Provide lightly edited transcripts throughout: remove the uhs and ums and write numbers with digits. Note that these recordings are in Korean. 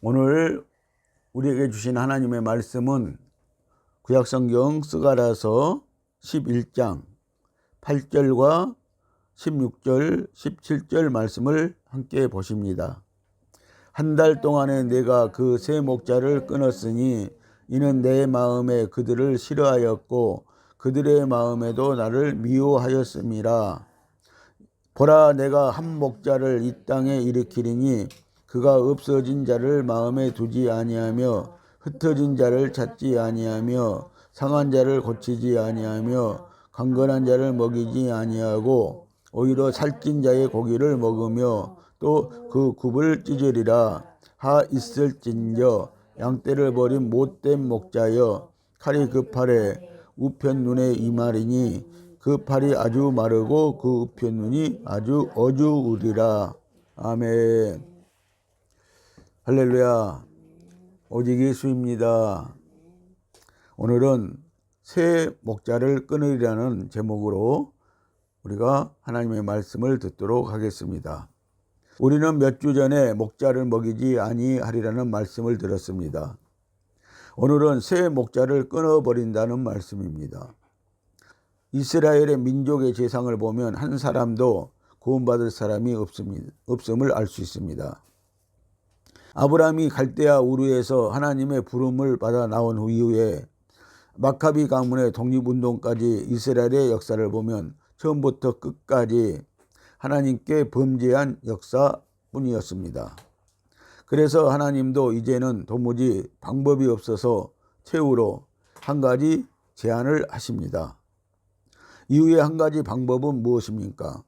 오늘 우리에게 주신 하나님의 말씀은 구약성경 스가랴서 11장 8절과 16절, 17절 말씀을 함께 보십니다. 한 달 동안에 내가 그 세 목자를 끊었으니 이는 내 마음에 그들을 싫어하였고 그들의 마음에도 나를 미워하였음이라. 보라, 내가 한 목자를 이 땅에 일으키리니 그가 없어진 자를 마음에 두지 아니하며 흩어진 자를 찾지 아니하며 상한 자를 고치지 아니하며 강건한 자를 먹이지 아니하고 오히려 살찐 자의 고기를 먹으며 또 그 굽을 찢으리라. 하 있을진저 양떼를 버린 못된 목자여, 칼이 그 팔에 우편 눈에 이말이니 그 팔이 아주 마르고 그 우편 눈이 아주 어두우리라. 아멘. 할렐루야. 오직 예수입니다. 오늘은 새 목자를 끊으리라는 제목으로 우리가 하나님의 말씀을 듣도록 하겠습니다. 우리는 몇 주 전에 목자를 먹이지 아니하리라는 말씀을 들었습니다. 오늘은 새 목자를 끊어버린다는 말씀입니다. 이스라엘의 민족의 재상을 보면 한 사람도 구원받을 사람이 없음을 알 수 있습니다. 아브라함이 갈대아 우르에서 하나님의 부름을 받아 나온 이후에 마카비 가문의 독립운동까지 이스라엘의 역사를 보면 처음부터 끝까지 하나님께 범죄한 역사뿐이었습니다. 그래서 하나님도 이제는 도무지 방법이 없어서 최후로 한 가지 제안을 하십니다. 이후에 한 가지 방법은 무엇입니까?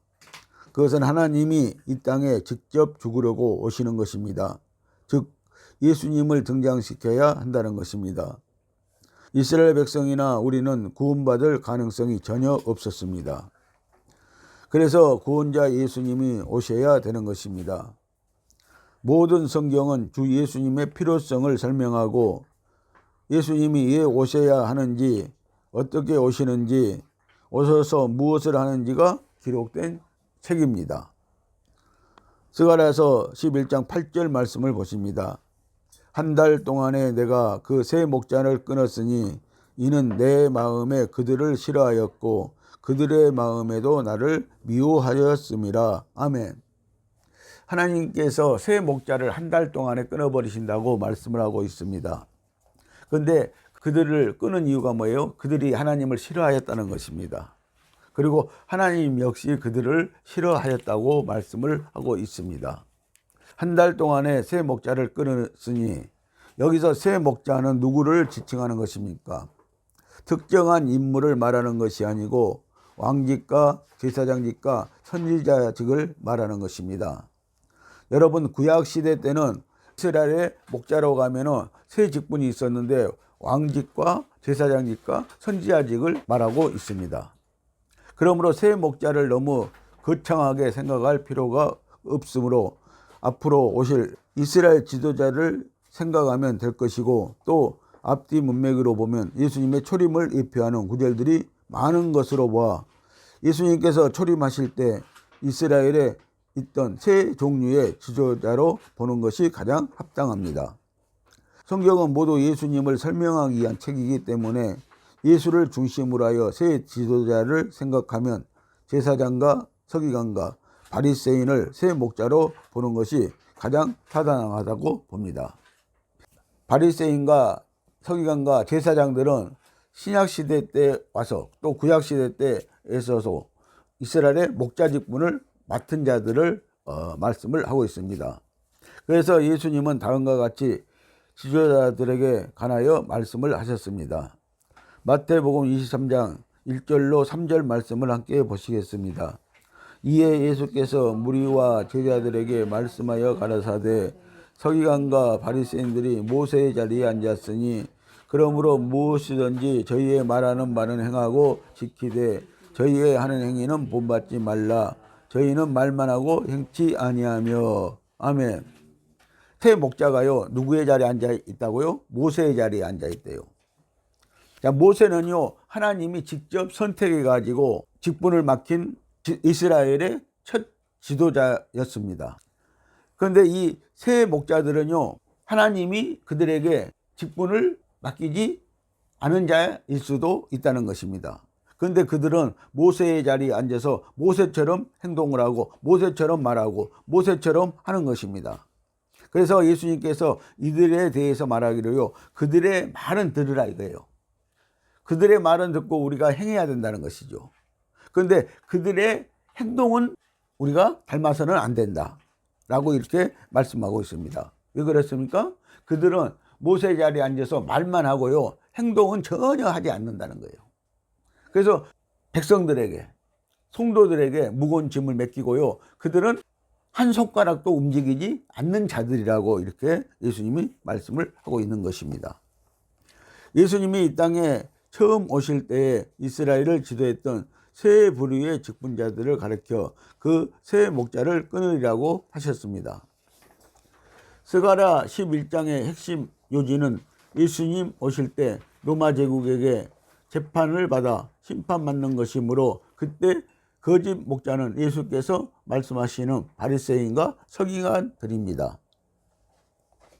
그것은 하나님이 이 땅에 직접 죽으려고 오시는 것입니다. 즉 예수님을 등장시켜야 한다는 것입니다. 이스라엘 백성이나 우리는 구원받을 가능성이 전혀 없었습니다. 그래서 구원자 예수님이 오셔야 되는 것입니다. 모든 성경은 주 예수님의 필요성을 설명하고 예수님이 왜 오셔야 하는지, 어떻게 오시는지, 오셔서 무엇을 하는지가 기록된 책입니다. 스가랴서 11장 8절 말씀을 보십니다. 한 달 동안에 내가 그 세 목자를 끊었으니 이는 내 마음에 그들을 싫어하였고 그들의 마음에도 나를 미워하였음이라. 아멘. 하나님께서 새 목자를 한 달 동안에 끊어버리신다고 말씀을 하고 있습니다. 그런데 그들을 끊은 이유가 뭐예요? 그들이 하나님을 싫어하였다는 것입니다. 그리고 하나님 역시 그들을 싫어하였다고 말씀을 하고 있습니다. 한 달 동안에 새 목자를 끊었으니 여기서 새 목자는 누구를 지칭하는 것입니까? 특정한 인물을 말하는 것이 아니고 왕직과 제사장직과 선지자직을 말하는 것입니다. 여러분, 구약시대 때는 이스라엘의 목자로 가면 세 직분이 있었는데 왕직과 제사장직과 선지자직을 말하고 있습니다. 그러므로 새 목자를 너무 거창하게 생각할 필요가 없으므로 앞으로 오실 이스라엘 지도자를 생각하면 될 것이고, 또 앞뒤 문맥으로 보면 예수님의 초림을 예표하는 구절들이 많은 것으로 보아 예수님께서 초림하실 때 이스라엘에 있던 세 종류의 지도자로 보는 것이 가장 합당합니다. 성경은 모두 예수님을 설명하기 위한 책이기 때문에 예수를 중심으로 하여 세 지도자를 생각하면 제사장과 서기관과 바리새인을 세 목자로 보는 것이 가장 타당하다고 봅니다. 바리새인과 서기관과 제사장들은 신약시대 때 와서 또 구약시대 때에 있어서 이스라엘의 목자 직분을 맡은 자들을 말씀을 하고 있습니다. 그래서 예수님은 다음과 같이 지도자들에게 관하여 말씀을 하셨습니다. 마태복음 23장 1절로 3절 말씀을 함께 보시겠습니다. 이에 예수께서 무리와 제자들에게 말씀하여 가라사대, 서기관과 바리새인들이 모세의 자리에 앉았으니 그러므로 무엇이든지 저희의 말하는 바는 행하고 지키되 저희의 하는 행위는 본받지 말라. 저희는 말만 하고 행치 아니하며. 아멘. 새 목자가요, 누구의 자리에 앉아 있다고요? 모세의 자리에 앉아 있대요. 자, 모세는요, 하나님이 직접 선택해 가지고 직분을 맡긴 이스라엘의 첫 지도자였습니다. 그런데 이 새 목자들은요, 하나님이 그들에게 직분을 맡기지 않은 자일 수도 있다는 것입니다. 그런데 그들은 모세의 자리에 앉아서 모세처럼 행동을 하고 모세처럼 말하고 모세처럼 하는 것입니다. 그래서 예수님께서 이들에 대해서 말하기로요, 그들의 말은 들으라 이거예요. 그들의 말은 듣고 우리가 행해야 된다는 것이죠. 그런데 그들의 행동은 우리가 닮아서는 안 된다 라고 이렇게 말씀하고 있습니다. 왜 그렇습니까? 그들은 모세 자리에 앉아서 말만 하고요, 행동은 전혀 하지 않는다는 거예요. 그래서 백성들에게, 성도들에게 무거운 짐을 맡기고요, 그들은 한 손가락도 움직이지 않는 자들이라고 이렇게 예수님이 말씀을 하고 있는 것입니다. 예수님이 이 땅에 처음 오실 때에 이스라엘을 지도했던 세 부류의 직분자들을 가르쳐 그 세 목자를 끊으리라고 하셨습니다. 스가랴 11장의 핵심 요지는 예수님 오실 때 로마 제국에게 재판을 받아 심판받는 것이므로 그때 거짓 목자는 예수께서 말씀하시는 바리새인과 서기관들입니다.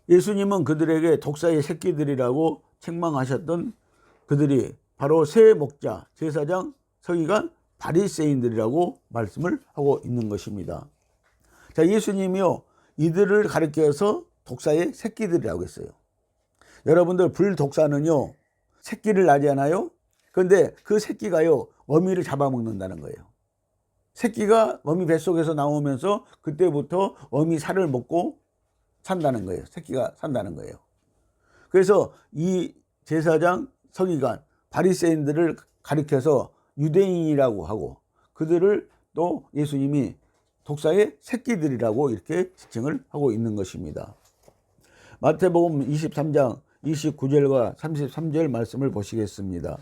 예수님은 그들에게 독사의 새끼들이라고 책망하셨던 그들이 바로 세 목자, 제사장, 서기관, 바리새인들이라고 말씀을 하고 있는 것입니다. 자, 예수님이요, 이들을 가리켜서 독사의 새끼들이라고 했어요. 여러분들, 불독사는요, 새끼를 낳지 않아요? 그런데 그 새끼가요, 어미를 잡아먹는다는 거예요. 새끼가 어미 뱃속에서 나오면서 그때부터 어미 살을 먹고 산다는 거예요. 새끼가 산다는 거예요. 그래서 이 제사장, 서기관, 바리새인들을 가리켜서 유대인이라고 하고 그들을 또 예수님이 독사의 새끼들이라고 이렇게 지칭을 하고 있는 것입니다. 마태복음 23장 29절과 33절 말씀을 보시겠습니다.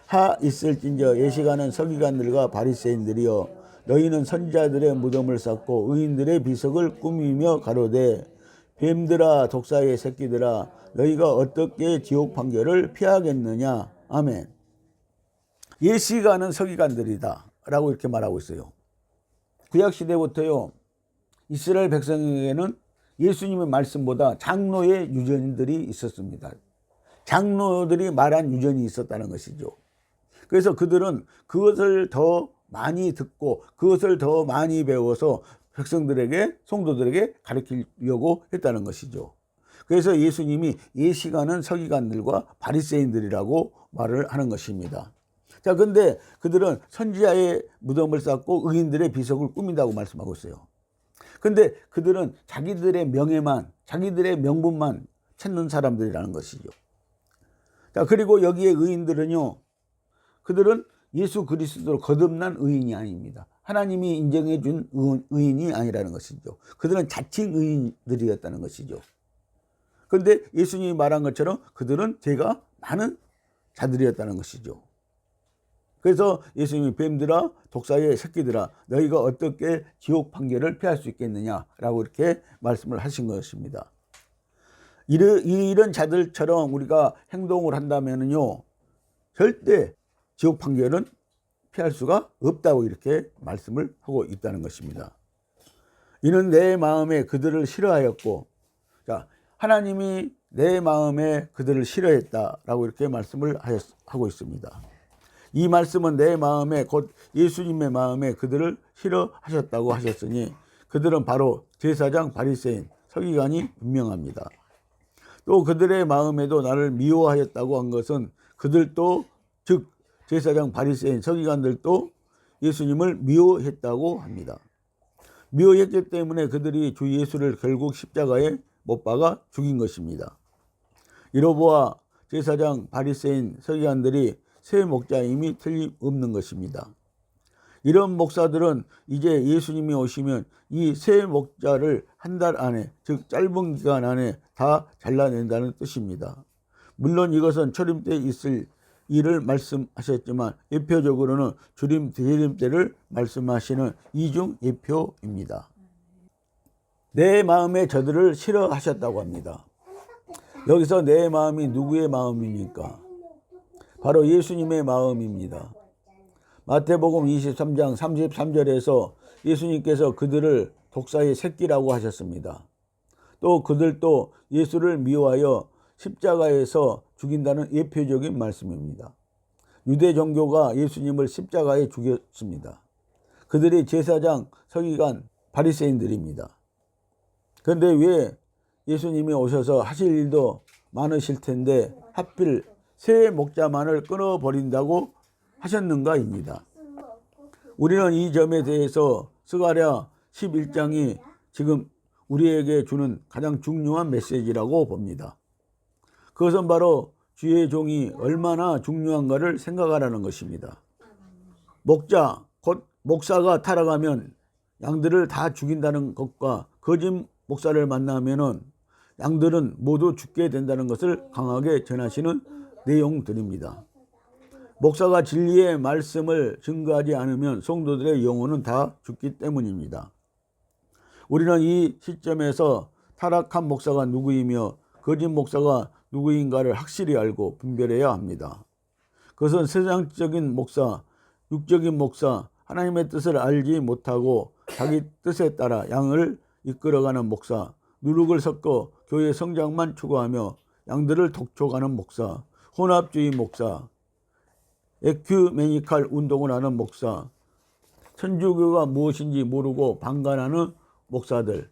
하 있을진저 예시가는 서기관들과 바리새인들이여 너희는 선지자들의 무덤을 쌓고 의인들의 비석을 꾸미며 가로되 뱀들아 독사의 새끼들아 너희가 어떻게 지옥 판결을 피하겠느냐. 아멘. 예시가는 서기관들이다 라고 이렇게 말하고 있어요. 구약시대부터요, 이스라엘 백성에게는 예수님의 말씀보다 장로의 유전들이 있었습니다. 장로들이 말한 유전이 있었다는 것이죠. 그래서 그들은 그것을 더 많이 듣고 그것을 더 많이 배워서 백성들에게, 성도들에게 가르치려고 했다는 것이죠. 그래서 예수님이 예시가는 서기관들과 바리새인들이라고 말을 하는 것입니다. 자, 근데 그들은 선지자의 무덤을 쌓고 의인들의 비석을 꾸민다고 말씀하고 있어요. 근데 그들은 자기들의 명예만, 자기들의 명분만 찾는 사람들이라는 것이죠. 자, 그리고 여기에 의인들은요, 그들은 예수 그리스도로 거듭난 의인이 아닙니다. 하나님이 인정해 준 의인이 아니라는 것이죠. 그들은 자칭 의인들이었다는 것이죠. 그런데 예수님이 말한 것처럼 그들은 죄가 많은 자들이었다는 것이죠. 그래서 예수님이 뱀들아 독사의 새끼들아 너희가 어떻게 지옥 판결을 피할 수 있겠느냐라고 이렇게 말씀을 하신 것입니다. 이런 자들처럼 우리가 행동을 한다면요, 절대 지옥 판결은 피할 수가 없다고 이렇게 말씀을 하고 있다는 것입니다. 이는 내 마음에 그들을 싫어하였고, 자, 하나님이 내 마음에 그들을 싫어했다라고 이렇게 말씀을 하고 있습니다. 이 말씀은 내 마음에 곧 예수님의 마음에 그들을 싫어하셨다고 하셨으니 그들은 바로 제사장, 바리새인, 서기관이 분명합니다. 또 그들의 마음에도 나를 미워하였다고 한 것은 그들도, 즉 제사장, 바리새인, 서기관들도 예수님을 미워했다고 합니다. 미워했기 때문에 그들이 주 예수를 결국 십자가에 못 박아 죽인 것입니다. 이로보아 제사장, 바리새인, 서기관들이 새 목자임이 틀림없는 것입니다. 이런 목사들은 이제 예수님이 오시면 이 새 목자를 한 달 안에, 즉 짧은 기간 안에 다 잘라낸다는 뜻입니다. 물론 이것은 초림 때 있을 일을 말씀하셨지만 예표적으로는 주림, 재림 때를 말씀하시는 이중 예표입니다. 내 마음에 저들을 싫어하셨다고 합니다. 여기서 내 마음이 누구의 마음입니까? 바로 예수님의 마음입니다. 마태복음 23장 33절에서 예수님께서 그들을 독사의 새끼라고 하셨습니다. 또 그들도 예수를 미워하여 십자가에서 죽인다는 예표적인 말씀입니다. 유대 종교가 예수님을 십자가에 죽였습니다. 그들이 제사장, 서기관, 바리새인들입니다. 그런데 왜 예수님이 오셔서 하실 일도 많으실 텐데 하필 새 목자만을 끊어버린다고 하셨는가입니다. 우리는 이 점에 대해서 스가랴 11장이 지금 우리에게 주는 가장 중요한 메시지라고 봅니다. 그것은 바로 주의 종이 얼마나 중요한가를 생각하라는 것입니다. 목자, 곧 목사가 타락하면 양들을 다 죽인다는 것과 거짓 목사를 만나면은 양들은 모두 죽게 된다는 것을 강하게 전하시는 내용들입니다. 목사가 진리의 말씀을 증거하지 않으면 성도들의 영혼은 다 죽기 때문입니다. 우리는 이 시점에서 타락한 목사가 누구이며 거짓 목사가 누구인가를 확실히 알고 분별해야 합니다. 그것은 세상적인 목사, 육적인 목사, 하나님의 뜻을 알지 못하고 자기 뜻에 따라 양을 이끌어가는 목사, 누룩을 섞어 교회 성장만 추구하며 양들을 독촉하는 목사, 혼합주의 목사, 에큐메니칼 운동을 하는 목사, 천주교가 무엇인지 모르고 방관하는 목사들,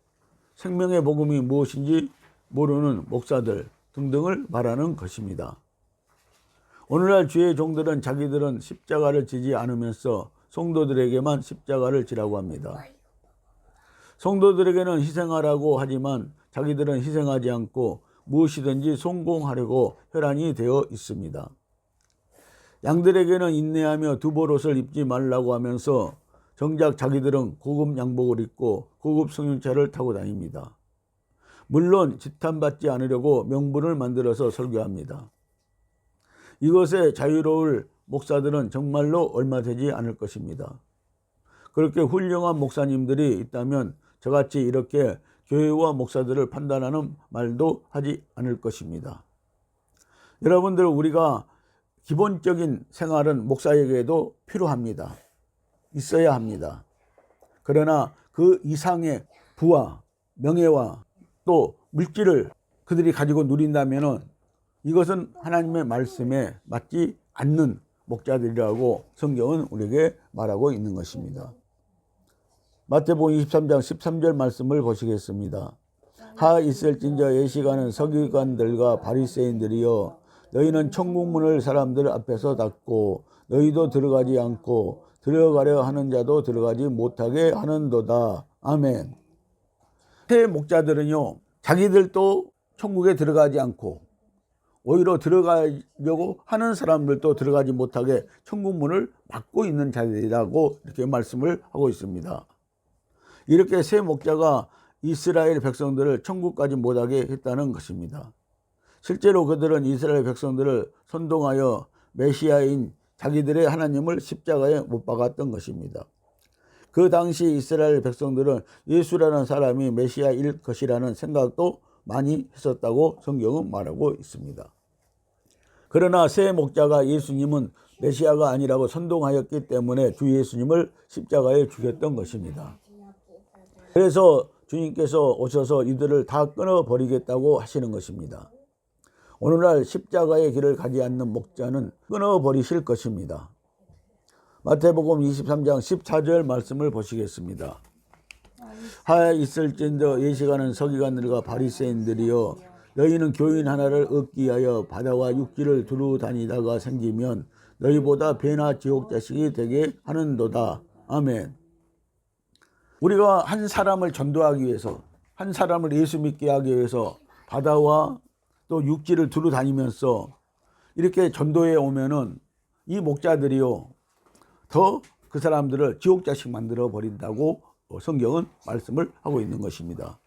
생명의 복음이 무엇인지 모르는 목사들 등등을 말하는 것입니다. 오늘날 주의 종들은 자기들은 십자가를 지지 않으면서 성도들에게만 십자가를 지라고 합니다. 성도들에게는 희생하라고 하지만 자기들은 희생하지 않고 무엇이든지 성공하려고 혈안이 되어 있습니다. 양들에게는 인내하며 두보롯을 입지 말라고 하면서 정작 자기들은 고급 양복을 입고 고급 승용차를 타고 다닙니다. 물론 지탄받지 않으려고 명분을 만들어서 설교합니다. 이것에 자유로울 목사들은 정말로 얼마 되지 않을 것입니다. 그렇게 훌륭한 목사님들이 있다면 저같이 이렇게 교회와 목사들을 판단하는 말도 하지 않을 것입니다. 여러분들, 우리가 기본적인 생활은 목사에게도 필요합니다. 있어야 합니다. 그러나 그 이상의 부와 명예와 또 물질을 그들이 가지고 누린다면 이것은 하나님의 말씀에 맞지 않는 목자들이라고 성경은 우리에게 말하고 있는 것입니다. 마태복음 23장 13절 말씀을 보시겠습니다. 하 있을진저 예시가는 서기관들과 바리새인들이여, 너희는 천국문을 사람들 앞에서 닫고 너희도 들어가지 않고 들어가려 하는 자도 들어가지 못하게 하는도다. 아멘. 새 목자들은요, 자기들도 천국에 들어가지 않고 오히려 들어가려고 하는 사람들도 들어가지 못하게 천국문을 막고 있는 자들이라고 이렇게 말씀을 하고 있습니다. 이렇게 새 목자가 이스라엘 백성들을 천국까지 못하게 했다는 것입니다. 실제로 그들은 이스라엘 백성들을 선동하여 메시아인 자기들의 하나님을 십자가에 못 박았던 것입니다. 그 당시 이스라엘 백성들은 예수라는 사람이 메시아일 것이라는 생각도 많이 했었다고 성경은 말하고 있습니다. 그러나 새 목자가 예수님은 메시아가 아니라고 선동하였기 때문에 주 예수님을 십자가에 죽였던 것입니다. 그래서 주님께서 오셔서 이들을 다 끊어버리겠다고 하시는 것입니다. 오늘날 십자가의 길을 가지 않는 목자는 끊어버리실 것입니다. 마태복음 23장 14절 말씀을 보시겠습니다. 하에 있을진저 예시가는 서기관들과 바리새인들이여, 너희는 교인 하나를 얻기 위하여 바다와 육지를 두루 다니다가 생기면 너희보다 배나 지옥 자식이 되게 하는도다. 아멘. 우리가 한 사람을 전도하기 위해서, 한 사람을 예수 믿게 하기 위해서 바다와 또 육지를 두루 다니면서 이렇게 전도해 오면은 이 목자들이요, 더 그 사람들을 지옥 자식 만들어 버린다고 성경은 말씀을 하고 있는 것입니다.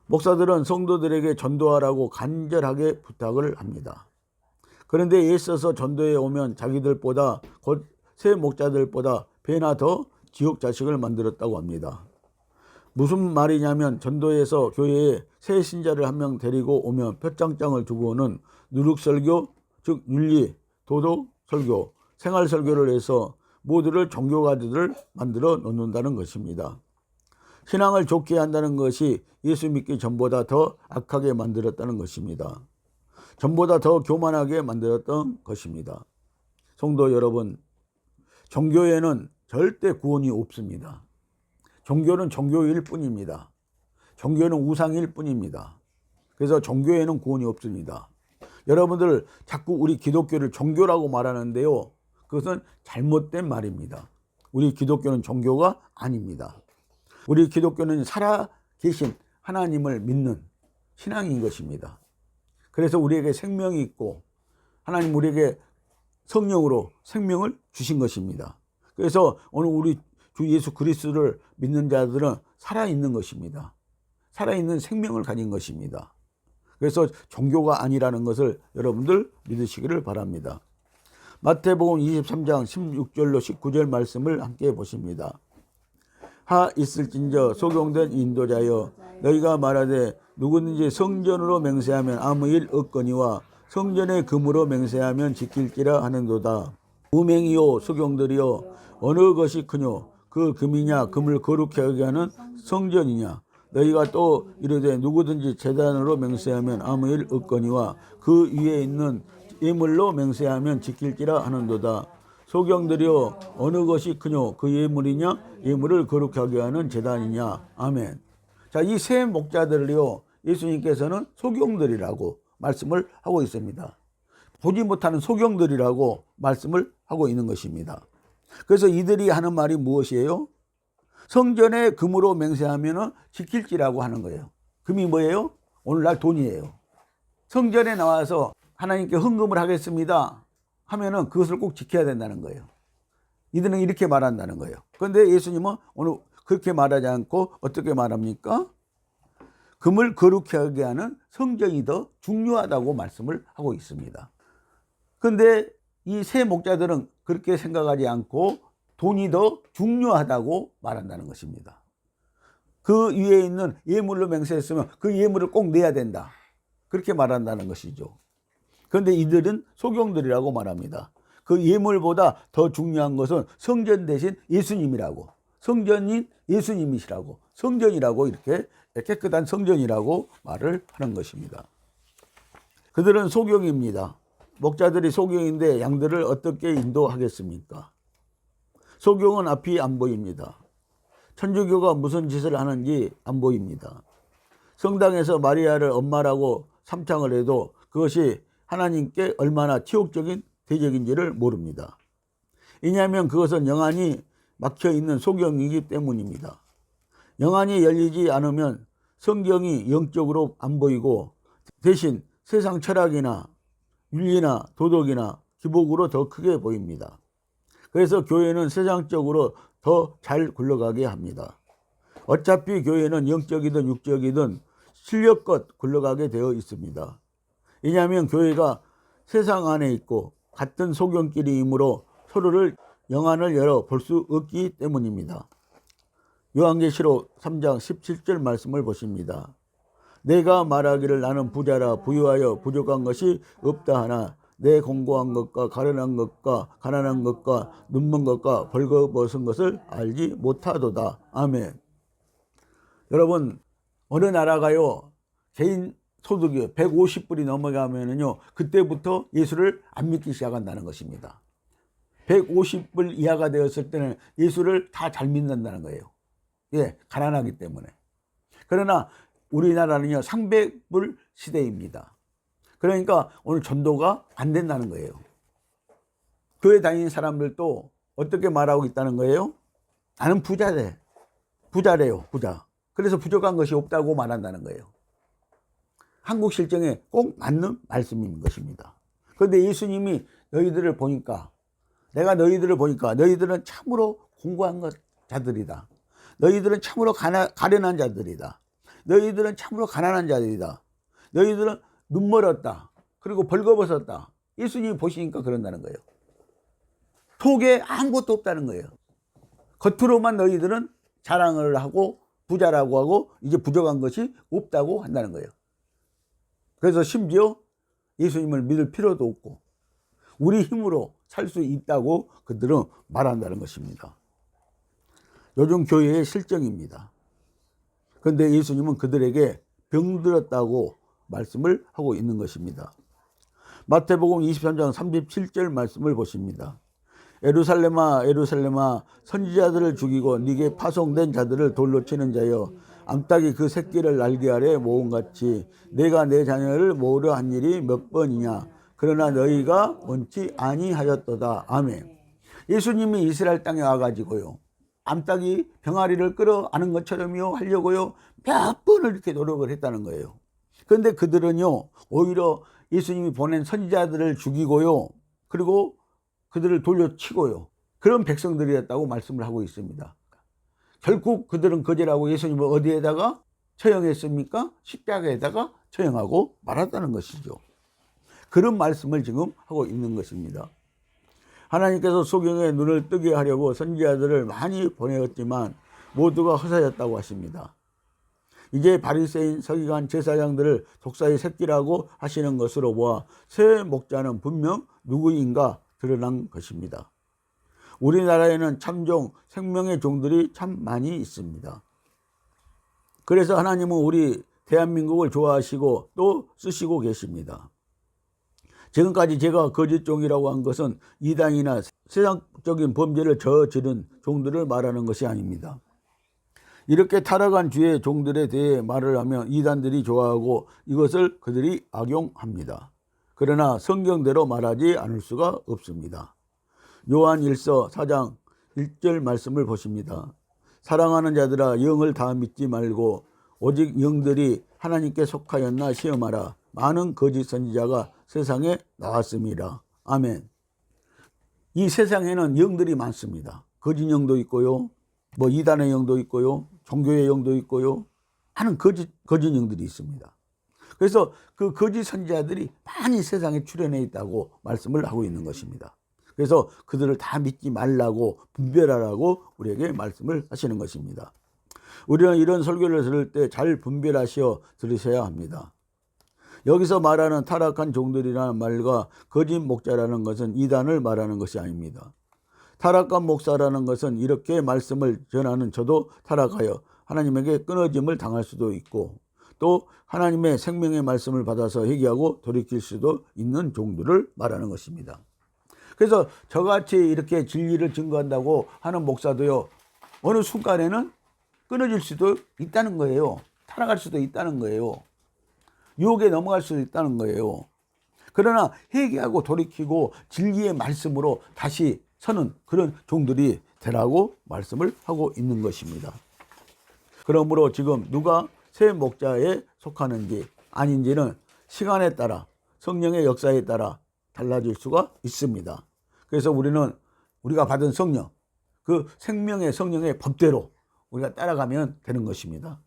목사들은 성도들에게 전도하라고 간절하게 부탁을 합니다. 그런데 애써서 전도해 오면 자기들보다, 곧 새 목자들보다 배나 더 지옥 자식을 만들었다고 합니다. 무슨 말이냐면, 전도해서 교회에 새 신자를 한 명 데리고 오면 표창장을 주고는 누룩설교, 즉 윤리, 도덕 설교, 생활 설교를 해서 모두를 종교가들을 만들어 놓는다는 것입니다. 신앙을 좋게 한다는 것이 예수 믿기 전보다 더 악하게 만들었다는 것입니다. 전보다 더 교만하게 만들었던 것입니다. 성도 여러분, 종교에는 절대 구원이 없습니다. 종교는 종교일 뿐입니다. 종교는 우상일 뿐입니다. 그래서 종교에는 구원이 없습니다. 여러분들 자꾸 우리 기독교를 종교라고 말하는데요, 그것은 잘못된 말입니다. 우리 기독교는 종교가 아닙니다. 우리 기독교는 살아계신 하나님을 믿는 신앙인 것입니다. 그래서 우리에게 생명이 있고 하나님 우리에게 성령으로 생명을 주신 것입니다. 그래서 오늘 우리 주 예수 그리스도를 믿는 자들은 살아있는 것입니다. 살아있는 생명을 가진 것입니다. 그래서 종교가 아니라는 것을 여러분들 믿으시기를 바랍니다. 마태복음 23장 16절로 19절 말씀을 함께 보십니다. 하 있을진저 소경된 인도자여, 너희가 말하되 누구든지 성전으로 맹세하면 아무 일 없거니와 성전의 금으로 맹세하면 지킬지라 하는도다. 우맹이요 소경들이여, 어느 것이 크뇨? 그 금이냐? 금을 거룩히 하게 하는 성전이냐? 너희가 또 이르되 누구든지 제단으로 맹세하면 아무 일 없거니와 그 위에 있는 예물로 맹세하면 지킬지라 하는도다. 소경들이여, 어느 것이 크뇨? 그 예물이냐? 예물을 거룩히 하게 하는 제단이냐? 아멘. 자, 이 세 목자들이요, 예수님께서는 소경들이라고 말씀을 하고 있습니다. 보지 못하는 소경들이라고 말씀을 하고 있는 것입니다. 그래서 이들이 하는 말이 무엇이에요? 성전에 금으로 맹세하면 지킬지라고 하는 거예요. 금이 뭐예요? 오늘날 돈이에요. 성전에 나와서 하나님께 헌금을 하겠습니다 하면은 그것을 꼭 지켜야 된다는 거예요. 이들은 이렇게 말한다는 거예요. 그런데 예수님은 오늘 그렇게 말하지 않고 어떻게 말합니까? 금을 거룩히 하게 하는 성전이 더 중요하다고 말씀을 하고 있습니다. 그런데 이 세 목자들은 그렇게 생각하지 않고 돈이 더 중요하다고 말한다는 것입니다. 그 위에 있는 예물로 맹세했으면 그 예물을 꼭 내야 된다, 그렇게 말한다는 것이죠. 그런데 이들은 소경들이라고 말합니다. 그 예물보다 더 중요한 것은 성전 대신 예수님이라고, 성전인 예수님이시라고, 성전이라고, 이렇게 깨끗한 성전이라고 말을 하는 것입니다. 그들은 소경입니다. 목자들이 소경인데 양들을 어떻게 인도하겠습니까? 소경은 앞이 안 보입니다. 천주교가 무슨 짓을 하는지 안 보입니다. 성당에서 마리아를 엄마라고 삼창을 해도 그것이 하나님께 얼마나 치욕적인 대적인지를 모릅니다. 왜냐하면 그것은 영안이 막혀있는 소경이기 때문입니다. 영안이 열리지 않으면 성경이 영적으로 안 보이고 대신 세상 철학이나 윤리나 도덕이나 기복으로 더 크게 보입니다. 그래서 교회는 세상적으로 더 잘 굴러가게 합니다. 어차피 교회는 영적이든 육적이든 실력껏 굴러가게 되어 있습니다. 왜냐하면 교회가 세상 안에 있고 같은 소경끼리이므로 서로를 영안을 열어 볼 수 없기 때문입니다. 요한계시록 3장 17절 말씀을 보십니다. 내가 말하기를 나는 부자라 부유하여 부족한 것이 없다 하나 내 공고한 것과 가련한 것과 가난한 것과 눈먼 것과 벌거벗은 것을 알지 못하도다. 아멘. 여러분, 어느 나라가요, 개인 소득이 150불이 넘어가면은요, 그때부터 예수를 안 믿기 시작한다는 것입니다. 150불 이하가 되었을 때는 예수를 다 잘 믿는다는 거예요. 예, 가난하기 때문에. 그러나 우리나라는요, 300불 시대입니다. 그러니까 오늘 전도가 안 된다는 거예요. 교회 다니는 사람들도 어떻게 말하고 있다는 거예요? 나는 부자래. 부자래요, 부자. 그래서 부족한 것이 없다고 말한다는 거예요. 한국 실정에 꼭 맞는 말씀인 것입니다. 그런데 예수님이 너희들을 보니까, 내가 너희들을 보니까 너희들은 참으로 공고한 자들이다. 너희들은 참으로 가련한 자들이다. 너희들은 참으로 가난한 자들이다. 너희들은 눈멀었다. 그리고 벌거벗었다. 예수님이 보시니까 그런다는 거예요. 속에 아무것도 없다는 거예요. 겉으로만 너희들은 자랑을 하고 부자라고 하고 이제 부족한 것이 없다고 한다는 거예요. 그래서 심지어 예수님을 믿을 필요도 없고 우리 힘으로 살 수 있다고 그들은 말한다는 것입니다. 요즘 교회의 실정입니다. 그런데 예수님은 그들에게 병들었다고 말씀을 하고 있는 것입니다. 마태복음 23장 37절 말씀을 보십니다. 예루살렘아 예루살렘아 선지자들을 죽이고 네게 파송된 자들을 돌로 치는 자여 암탉이 그 새끼를 날개 아래 모음같이 내가 내 자녀를 모으려 한 일이 몇 번이냐 그러나 너희가 원치 아니하였도다. 아멘. 예수님이 이스라엘 땅에 와가지고요 암탉이 병아리를 끌어안은 것처럼요 하려고요 몇 번을 이렇게 노력을 했다는 거예요. 그런데 그들은요 오히려 예수님이 보낸 선지자들을 죽이고요 그리고 그들을 돌려치고요 그런 백성들이었다고 말씀을 하고 있습니다. 결국 그들은 거절하고 예수님을 어디에다가 처형했습니까? 십자가에다가 처형하고 말았다는 것이죠. 그런 말씀을 지금 하고 있는 것입니다. 하나님께서 소경의 눈을 뜨게 하려고 선지자들을 많이 보내었지만 모두가 헛사였다고 하십니다. 이제 바리새인 서기관 제사장들을 독사의 새끼라고 하시는 것으로 보아 새 목자는 분명 누구인가 드러난 것입니다. 우리나라에는 참종, 생명의 종들이 참 많이 있습니다. 그래서 하나님은 우리 대한민국을 좋아하시고 또 쓰시고 계십니다. 지금까지 제가 거짓종이라고 한 것은 이단이나 세상적인 범죄를 저지른 종들을 말하는 것이 아닙니다. 이렇게 타락한 주의 종들에 대해 말을 하면 이단들이 좋아하고 이것을 그들이 악용합니다. 그러나 성경대로 말하지 않을 수가 없습니다. 요한 1서 4장 1절 말씀을 보십니다. 사랑하는 자들아 영을 다 믿지 말고 오직 영들이 하나님께 속하였나 시험하라. 많은 거짓 선지자가 세상에 나왔습니다. 아멘. 이 세상에는 영들이 많습니다. 거짓 영도 있고요. 이단의 영도 있고요. 종교의 영도 있고요. 많은 거짓 영들이 있습니다. 그래서 그 거짓 선지자들이 많이 세상에 출현해 있다고 말씀을 하고 있는 것입니다. 그래서 그들을 다 믿지 말라고 분별하라고 우리에게 말씀을 하시는 것입니다. 우리는 이런 설교를 들을 때 잘 분별하시어 들으셔야 합니다. 여기서 말하는 타락한 종들이라는 말과 거짓 목자라는 것은 이단을 말하는 것이 아닙니다. 타락한 목사라는 것은 이렇게 말씀을 전하는 저도 타락하여 하나님에게 끊어짐을 당할 수도 있고 또 하나님의 생명의 말씀을 받아서 회개하고 돌이킬 수도 있는 종들을 말하는 것입니다. 그래서 저같이 이렇게 진리를 증거한다고 하는 목사도요 어느 순간에는 끊어질 수도 있다는 거예요. 타락할 수도 있다는 거예요. 유혹에 넘어갈 수도 있다는 거예요. 그러나 회개하고 돌이키고 진리의 말씀으로 다시 서는 그런 종들이 되라고 말씀을 하고 있는 것입니다. 그러므로 지금 누가 새 목자에 속하는지 아닌지는 시간에 따라 성령의 역사에 따라 달라질 수가 있습니다. 그래서 우리가 받은 성령, 그 생명의 성령의 법대로 우리가 따라가면 되는 것입니다.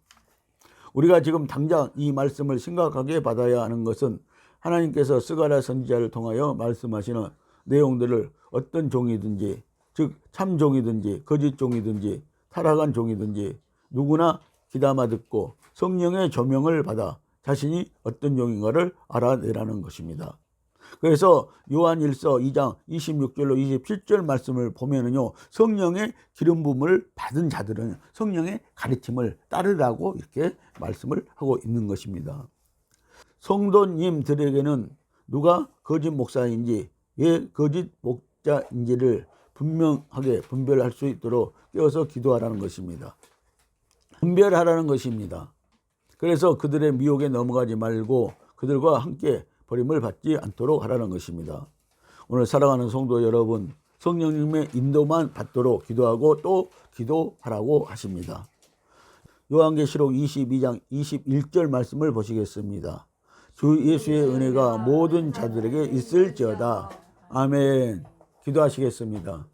우리가 지금 당장 이 말씀을 심각하게 받아야 하는 것은 하나님께서 스가랴 선지자를 통하여 말씀하시는 내용들을 어떤 종이든지, 즉 참종이든지 거짓 종이든지 타락한 종이든지 누구나 귀담아 듣고 성령의 조명을 받아 자신이 어떤 종인가를 알아내라는 것입니다. 그래서 요한 1서 2장 26절로 27절 말씀을 보면은요 성령의 기름 부음을 받은 자들은 성령의 가르침을 따르라고 이렇게 말씀을 하고 있는 것입니다. 성도님들에게는 누가 거짓 목사인지 왜 거짓 목자인지를 분명하게 분별할 수 있도록 깨워서 기도하라는 것입니다. 분별하라는 것입니다. 그래서 그들의 미혹에 넘어가지 말고 그들과 함께 버림을 받지 않도록 하라는 것입니다. 오늘 사랑하는 성도 여러분, 성령님의 인도만 받도록 기도하고 또 기도하라고 하십니다. 요한계시록 22장 21절 말씀을 보시겠습니다. 주 예수의 은혜가 모든 자들에게 있을지어다. 아멘. 기도하시겠습니다.